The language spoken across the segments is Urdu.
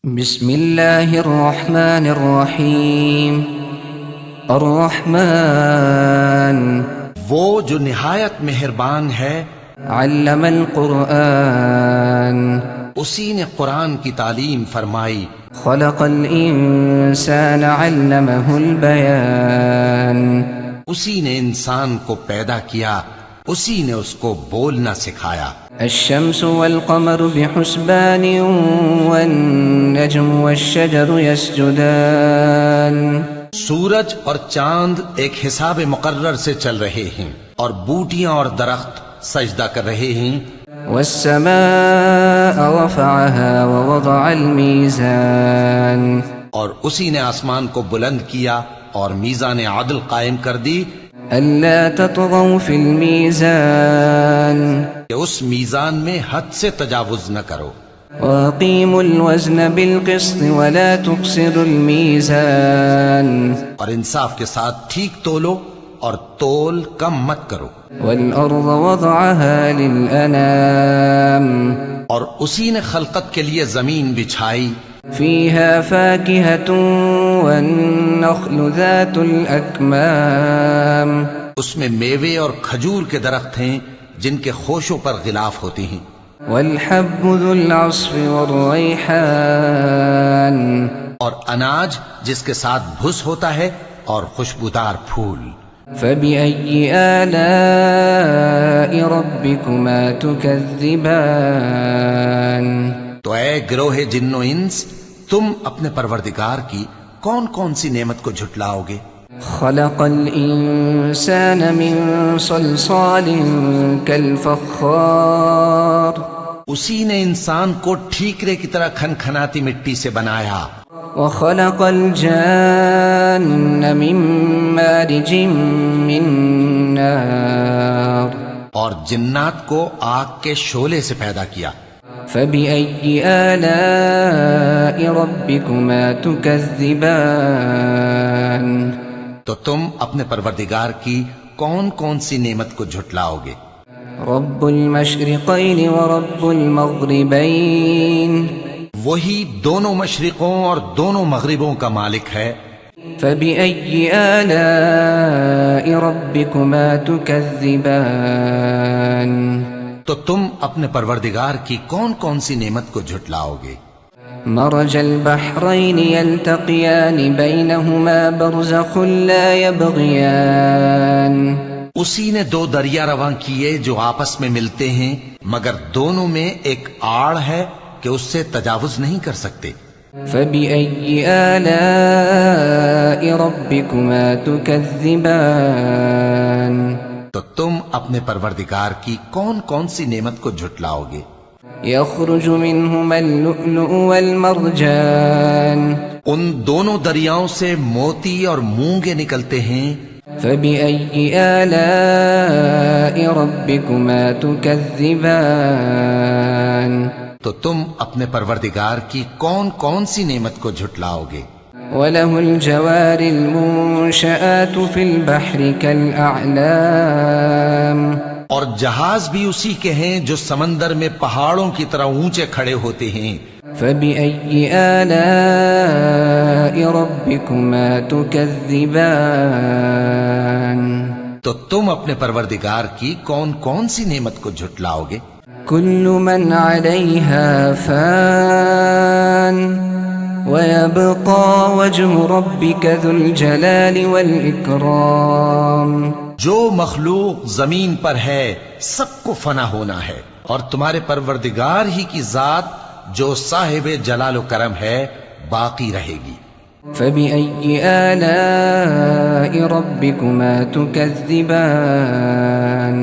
بسم اللہ الرحمن الرحیم الرحمن وہ جو نہایت مہربان ہے، علم القرآن اسی نے قرآن کی تعلیم فرمائی، خلق الانسان علمہ البیان اسی نے انسان کو پیدا کیا، اسی نے اس کو بولنا سکھایا۔ الشمس والقمر بحسبان والنجم والشجر يسجدان سورج اور چاند ایک حساب مقرر سے چل رہے ہیں، اور بوٹیاں اور درخت سجدہ کر رہے ہیں۔ والسماء رفعها ووضع الميزان اور اسی نے آسمان کو بلند کیا اور میزان عدل قائم کر دی ألا تطغوا في الميزان کہ اس میزان میں حد سے تجاوز نہ کرو، وأقيموا الوزن بالقسط ولا تخسروا الميزان اور انصاف کے ساتھ ٹھیک تولو اور تول کم مت کرو۔ والأرض وضعها للأنام اور اسی نے خلقت کے لیے زمین بچھائی، فيها فاكهة والنخل ذات الأكمام اس میں میوے اور کھجور کے درخت ہیں جن کے خوشوں پر غلاف ہوتے ہیں، والحب ذو العصف والريحان اور اناج جس کے ساتھ بھس ہوتا ہے اور خوشبودار پھول۔ فبأي آلاء ربكما تكذبان تو اے گروہ جن و انس، تم اپنے پروردگار کی کون کون سی نعمت کو جھٹلاؤ گے؟ خلق الإنسان من صلصال كالفخار اسی نے انسان کو ٹھیکرے کی طرح کھنکھناتی مٹی سے بنایا، وخلق الجان من مارج من نار اور جنات کو آگ کے شعلے سے پیدا کیا۔ فبأي آلاء ربكما تكذبان تو تم اپنے پروردگار کی کون کون سی نعمت کو جھٹلاؤ گے؟ رب المشرقين ورب المغربين وہی دونوں مشرقوں اور دونوں مغربوں کا مالک ہے۔ فبأي آلاء ربكما تكذبان تو تم اپنے پروردگار کی کون کون سی نعمت کو جھٹلاؤ گے؟ مرج البحرين يلتقيان بينهما برزخ لا يبغيان اسی نے دو دریا رواں کیے جو آپس میں ملتے ہیں، مگر دونوں میں ایک آڑ ہے کہ اس سے تجاوز نہیں کر سکتے۔ فبأي آلاء ربكما تكذبان تو تم اپنے پروردگار کی کون کون سی نعمت کو جھٹلاؤ گے؟ يخرج منهما اللؤلؤ والمرجان ان دونوں دریاؤں سے موتی اور مونگے نکلتے ہیں۔ فبأي آلاء ربكما تكذبان تو تم اپنے پروردگار کی کون کون سی نعمت کو جھٹلاؤ گے؟ وله الجوار المنشآت في البحر كالأعلام اور جہاز بھی اسی کے ہیں جو سمندر میں پہاڑوں کی طرح اونچے کھڑے ہوتے ہیں۔ فبأي آلاء ربكما تكذبان تو تم اپنے پروردگار کی کون کون سی نعمت کو جھٹلاؤ گے؟ كل من عليها فان ويبقى وجه ربك ذو الجلال والإكرام جو مخلوق زمین پر ہے سب کو فنا ہونا ہے، اور تمہارے پروردگار ہی کی ذات جو صاحب جلال و کرم ہے باقی رہے گی۔ فبأي آلاء ربكما تكذبان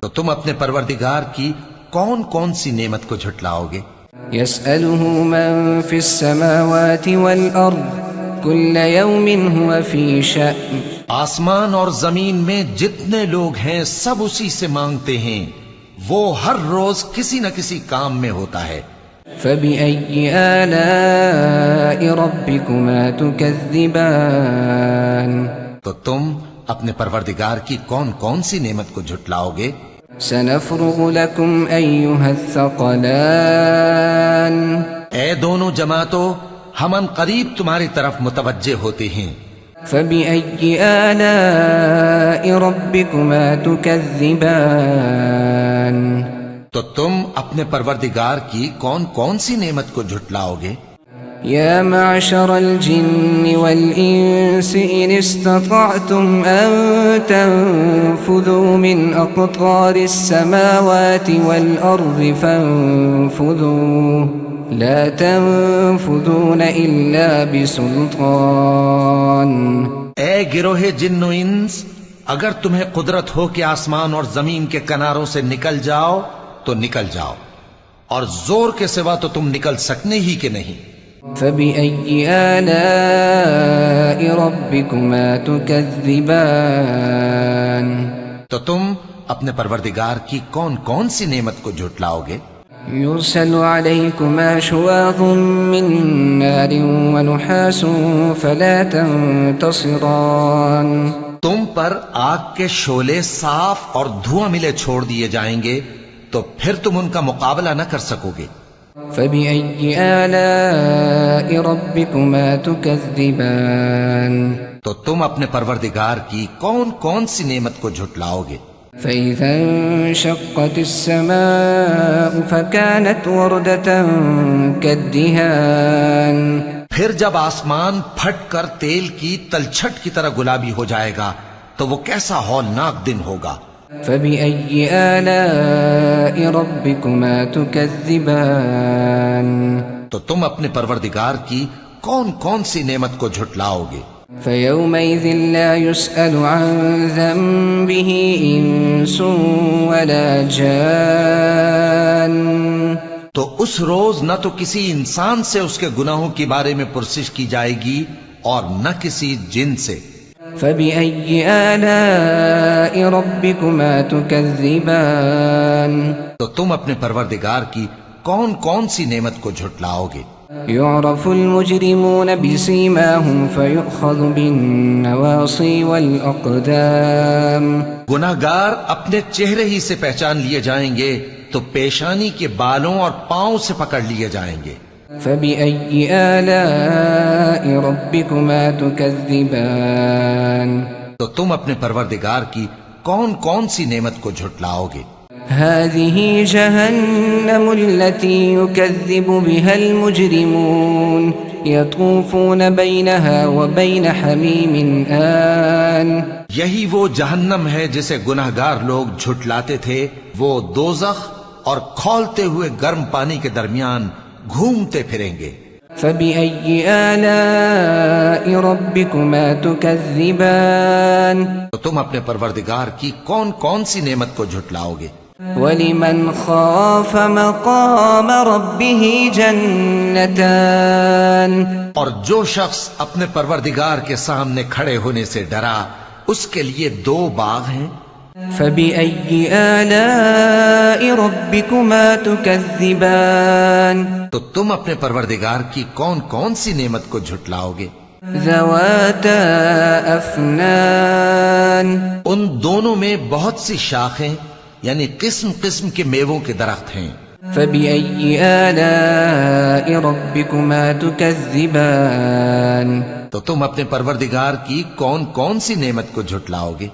تو تم اپنے پروردگار کی کون کون سی نعمت کو جھٹلاؤ گے؟ يسأله من في السماوات والأرض كل يوم هو في شأن آسمان اور زمین میں جتنے لوگ ہیں سب اسی سے مانگتے ہیں، وہ ہر روز کسی نہ کسی کام میں ہوتا ہے۔ فبأي آلاء ربكما تكذبان تو تم اپنے پروردگار کی کون کون سی نعمت کو جھٹلاؤ گے؟ سنفرغ لكم أيها الثقلان اے دونوں جماعتوں، ہم ان قریب تمہاری طرف متوجہ ہوتے ہیں۔ فبأي آلاء ربكما تكذبان؟ تو تم اپنے پروردگار کی کون کون سی نعمت کو جھٹلاؤ گے؟ يا معشر الجن والإنس إن استطعتم أن تنفذوا من أقطار السماوات والأرض فانفذوا لا تنفذون إلا بسلطان۔ اے گروہ جن و انس، اگر تمہیں قدرت ہو کہ آسمان اور زمین کے کناروں سے نکل جاؤ تو نکل جاؤ، اور زور کے سوا تو تم نکل سکنے ہی کہ نہیں۔ فبأي آلاء ربكما تكذبان؟ تو تم اپنے پروردگار کی کون کون سی نعمت کو جھٹلاؤ گے؟ يرسل عليكما شواظ من نار ونحاس فلا تنتصران؟ تم پر آگ کے شعلے صاف اور دھواں ملے چھوڑ دیے جائیں گے تو پھر تم ان کا مقابلہ نہ کر سکو گے۔ فبأي آلاء ربكما تكذبان؟ تو تم اپنے پروردگار کی کون کون سی نعمت کو جھٹلاؤ گے؟ فإذا انشقت السماء فكانت وردة كالدهان؟ پھر جب آسمان پھٹ کر تیل کی تلچھٹ کی طرح گلابی ہو جائے گا تو وہ کیسا ہولناک دن ہوگا۔ فبأي آلاء ربكما تكذبان؟ تو تم اپنے پروردگار کی کون کون سی نعمت کو جھٹلاؤ گے؟ فيومئذ لا يسأل عن ذنبه إنس ولا جان؟ تو اس روز نہ تو کسی انسان سے اس کے گناہوں کے بارے میں پرسش کی جائے گی اور نہ کسی جن سے۔ فبأي آلاء ربكما تكذبان؟ تو تم اپنے پروردگار کی کون کون سی نعمت کو جھٹلاؤ گے؟ يعرف المجرمون بسيماهم فيؤخذ بالنواصي والأقدام؟ گناہگار اپنے چہرے ہی سے پہچان لیے جائیں گے تو پیشانی کے بالوں اور پاؤں سے پکڑ لیے جائیں گے۔ فبأي آلاء ربكما تكذبان؟ تو تم اپنے پروردگار کی کون کون سی نعمت کو جھٹلاؤ گے؟ هذه جهنم التي يكذب بها المجرمون يطوفون بينها وبين حميم آن؟ یہی وہ جہنم ہے جسے گناہگار لوگ جھٹلاتے تھے، وہ دوزخ اور کھولتے ہوئے گرم پانی کے درمیان گھومتے پھریں گے۔ فبأي آلاء ربكما تكذبان؟ تو تم اپنے پروردگار کی کون کون سی نعمت کو جھٹلاؤ گے؟ وَلِمَنْ خَافَ مَقَامَ رَبِّهِ جَنَّتَانِ؟ اور جو شخص اپنے پروردگار کے سامنے کھڑے ہونے سے ڈرا اس کے لیے دو باغ ہیں۔ فبأي آلاء ربكما تكذبان؟ تو تم اپنے پروردگار کی کون کون سی نعمت کو جھٹلاؤ گے؟ ذواتا افنان؟ ان دونوں میں بہت سی شاخیں یعنی قسم قسم کے میووں کے درخت ہیں۔ فبأي آلاء ربكما تكذبان؟ تو تم اپنے پروردگار کی کون کون سی نعمت کو جھٹلاؤ گے؟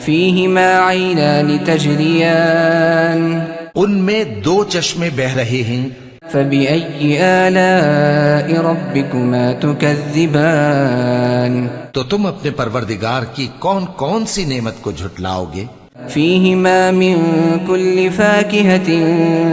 فيهما عينان تجريان؟ ان میں دو چشمے بہ رہے ہیں۔ فبأي آلاء ربكما تكذبان؟ تو تم اپنے پروردگار کی کون کون سی نعمت کو جھٹلاؤ گے؟ فيهما من كل فاكهة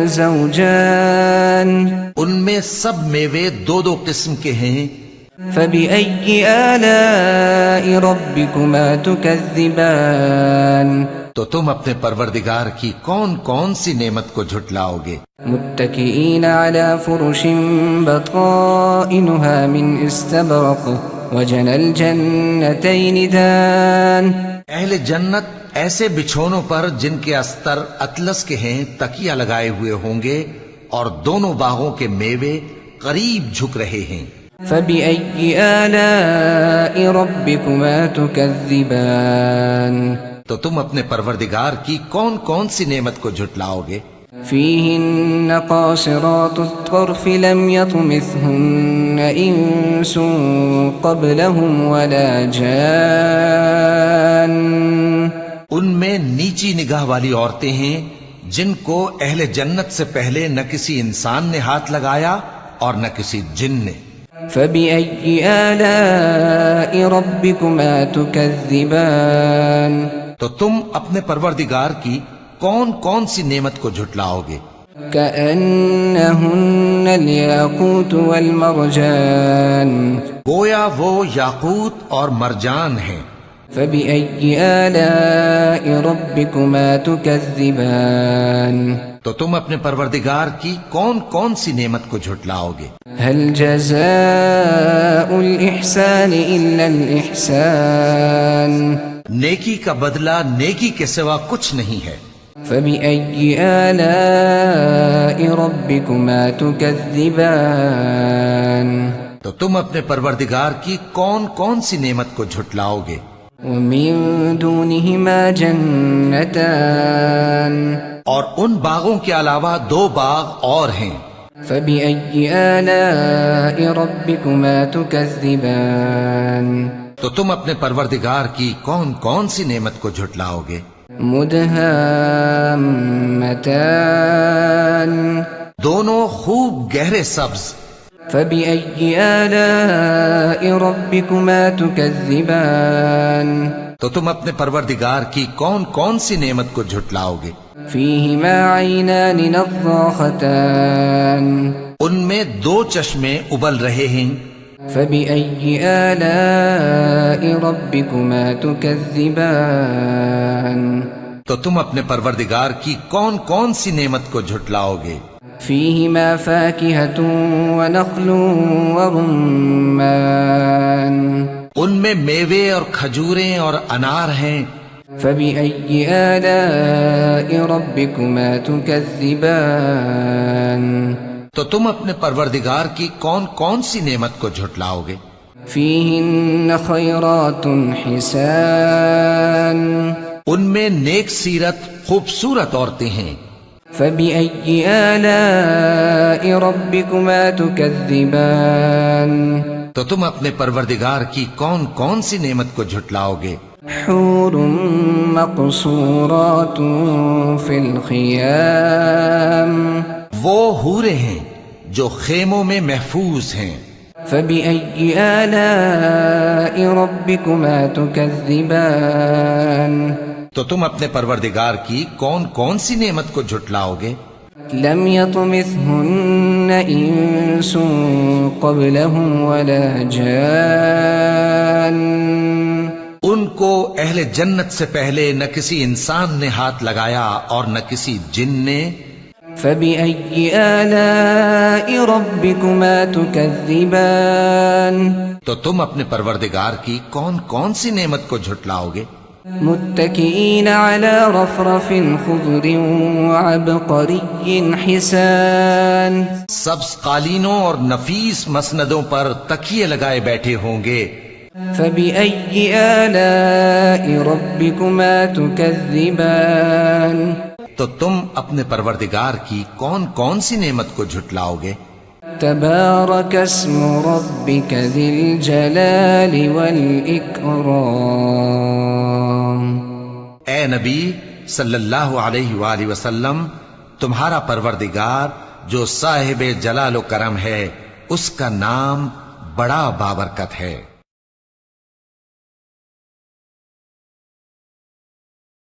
زوجان؟ ان میں سب میوے دو دو قسم کے ہیں۔ فبأي آلاء ربكما تكذبان؟ تو تم اپنے پروردگار کی کون کون سی نعمت کو جھٹلاؤ گے؟ متكئين على فرش بطائنها من استبرق وجنى الجنتين دان؟ اہل جنت ایسے بچھونوں پر جن کے استر اطلس کے ہیں تکیہ لگائے ہوئے ہوں گے اور دونوں باغوں کے میوے قریب جھک رہے ہیں۔ فبأي آلاء ربكما تكذبان؟ تو تم اپنے پروردگار کی کون کون سی نعمت کو جھٹلاؤ گے؟ فيهن قاصرات الطرف لم يطمثهن إنس قبلهم ولا جان. ان میں نیچی نگاہ والی عورتیں ہیں جن کو اہل جنت سے پہلے نہ کسی انسان نے ہاتھ لگایا اور نہ کسی جن نے. فبأي آلاء ربكما تكذبان. تو تم اپنے پروردگار کی کون کون سی نعمت کو جھٹلاؤ گے؟ كأنهن الياقوت والمرجان. گویا وہ یاقوت اور مرجان ہیں. فبأي آلاء ربكما تكذبان. تو تم اپنے پروردگار کی کون کون سی نعمت کو جھٹلاؤ گے؟ هل جزاء الإحسان إلا الإحسان. نیکی کا بدلہ نیکی کے سوا کچھ نہیں ہے. فبأي آلاء ربكما تكذبان. تو تم اپنے پروردگار کی کون کون سی نعمت کو جھٹلاؤ گے؟ ومن دونهما جنتان. اور ان باغوں کے علاوہ 2 باغ اور ہیں. فبأي آلاء ربكما تكذبان. تو تم اپنے پروردگار کی کون کون سی نعمت کو جھٹلاؤ گے؟ مدهامتان. دونوں خوب گہرے سبز. فبأي آلاء ربكما تكذبان. تو تم اپنے پروردگار کی کون کون سی نعمت کو جھٹلاؤ گے؟ فيهما عينان نضاختان. ان میں 2 چشمے ابل رہے ہیں. فبأي آلاء ربكما تكذبان. تو تم اپنے پروردگار کی کون کون سی نعمت کو جھٹلاؤ گے؟ فيهما فاكهة ونخل ورمان. ان میں میوے اور کھجوریں اور انار ہیں. فبأي آلاء ربكما تكذبان. تو تم اپنے پروردگار کی کون کون سی نعمت کو جھٹلاؤ گے؟ فيهن خيرات حسان. ان میں نیک سیرت خوبصورت عورتیں ہیں. فبأي آلاء ربكما تكذبان. تو تم اپنے پروردگار کی کون کون سی نعمت کو جھٹلاؤ گے؟ حور مقصورات في الخيام. وہ حوریں ہیں جو خیموں میں محفوظ ہیں. فبأي آلاء ربكما تكذبان. تو تم اپنے پروردگار کی کون کون سی نعمت کو جھٹلاؤ گے؟ لم يطمثهن إنس قبلهم ولا جان. ان کو اہل جنت سے پہلے نہ کسی انسان نے ہاتھ لگایا اور نہ کسی جن نے. فبأي آلاء ربكما تكذبان. تو تم اپنے پروردگار کی کون کون سی نعمت کو جھٹلاؤ گے؟ متكئين على رفرف خضر وعبقري حسان. سبز قالینوں اور نفیس مسندوں پر تکیے لگائے بیٹھے ہوں گے. فبأي آلاء ربكما تكذبان. تو تم اپنے پروردگار کی کون کون سی نعمت کو جھٹلاؤ گے؟ تبارك اسم ربك ذي الجلال والإكرام. اے نبی صلی اللہ علیہ وآلہ وسلم، تمہارا پروردگار جو صاحب جلال و کرم ہے، اس کا نام بڑا بابرکت ہے.